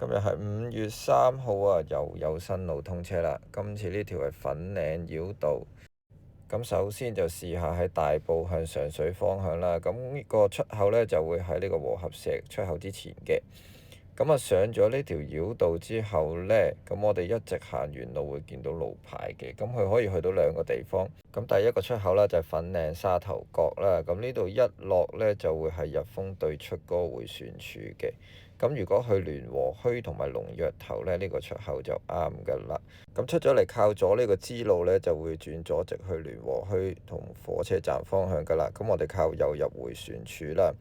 今日係5月3號啊，又有新路通車啦。今次呢條係粉嶺繞道。咁首先就試下喺大埔向上水方向啦。咁呢個出口呢，就會喺呢個和合石出口之前嘅。咁啊上咗呢條繞道之後呢，咁我哋一直行沿路會見到路牌嘅。咁佢可以去到兩個地方。咁第一個出口啦就係粉嶺沙頭角啦。咁呢度一落呢，就會係日豐對出嗰個迴旋處嘅。咁如果去聯和墟同埋龍躍頭呢，呢個出口就啱噶啦。咁出咗嚟靠左呢個支路呢，就會轉左直去聯和墟同火車站方向噶啦。咁我哋靠右入迴旋處啦。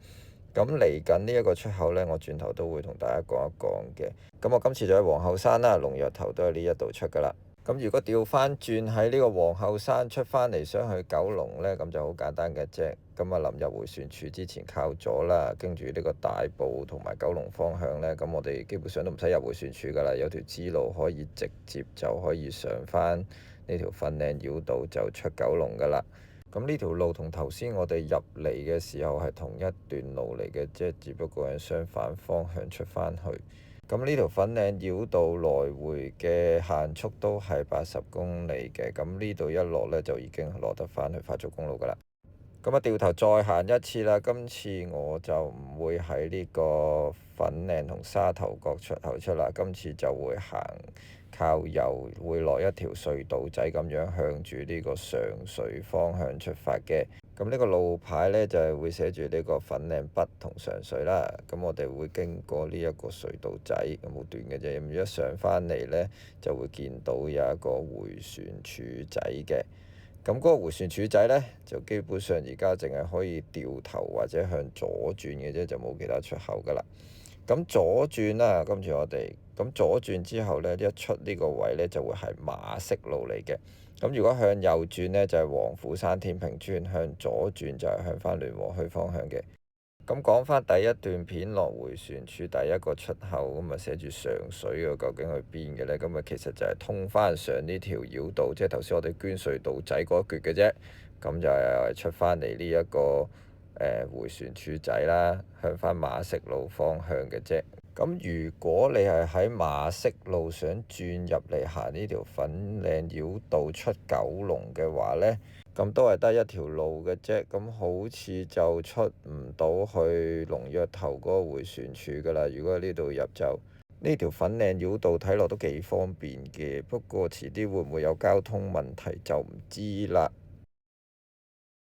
咁嚟緊呢一個出口呢，我轉頭都會同大家講一講嘅。咁我今次就喺皇后山啦，龍躍頭都係呢一度出噶啦。咁如果調翻轉喺呢個皇后山出返嚟想去九龍呢，咁就好簡單嘅啫。咁啊臨入迴旋處之前靠左啦，跟住呢個大埔同埋九龍方向呢，咁我哋基本上都唔使入迴旋處噶啦，有條支路可以直接就可以上返呢條粉嶺繞道就出九龍噶啦。咁呢條路同頭先我哋入嚟嘅時候係同一段路嚟嘅，即係只不過係相反方向出返去。咁呢條粉嶺繞道來回嘅限速都係80公里嘅，咁呢度一落呢，就已經落得返去快速公路噶啦。咁啊掉頭再行一次啦，今次我就唔會喺呢個粉嶺同沙頭角出口出啦，今次就會行靠右，會落一條隧道仔咁樣向住呢個上水方向出發嘅。咁呢個路牌呢，就係會寫住呢個粉嶺北同上水啦。咁我哋會經過呢一個隧道仔，咁好短嘅啫。咁一上返嚟呢，就會見到有一個迴旋處仔嘅。咁嗰個迴旋處仔呢，就基本上而家淨係可以掉頭或者向左轉嘅啫，就冇其他出口噶啦。咁左轉啦，跟住我哋咁左轉之後呢，一出呢個位呢，就會係馬適路嚟嘅。咁如果向右轉呢，就係黃虎山天平村，向左轉就係向返聯和墟方向嘅。咁講返第一段片落迴旋處第一個出口，咁啊寫住上水嘅，究竟去邊嘅呢？咁啊其實就係通返上呢條繞道，即係頭先我哋捐隧道仔嗰一橛嘅啫。咁就係出返嚟呢一個迴旋處仔啦，向返馬適路方向嘅啫。咁如果你係喺馬適路想轉入嚟行呢條粉嶺繞道出九龍嘅話呢，咁都係得一條路嘅啫。咁好似就出唔到去龍躍頭嗰個迴旋處㗎啦。如果喺呢度入就呢條粉嶺繞道睇落都幾方便嘅，不過遲啲會唔會有交通問題就唔知啦。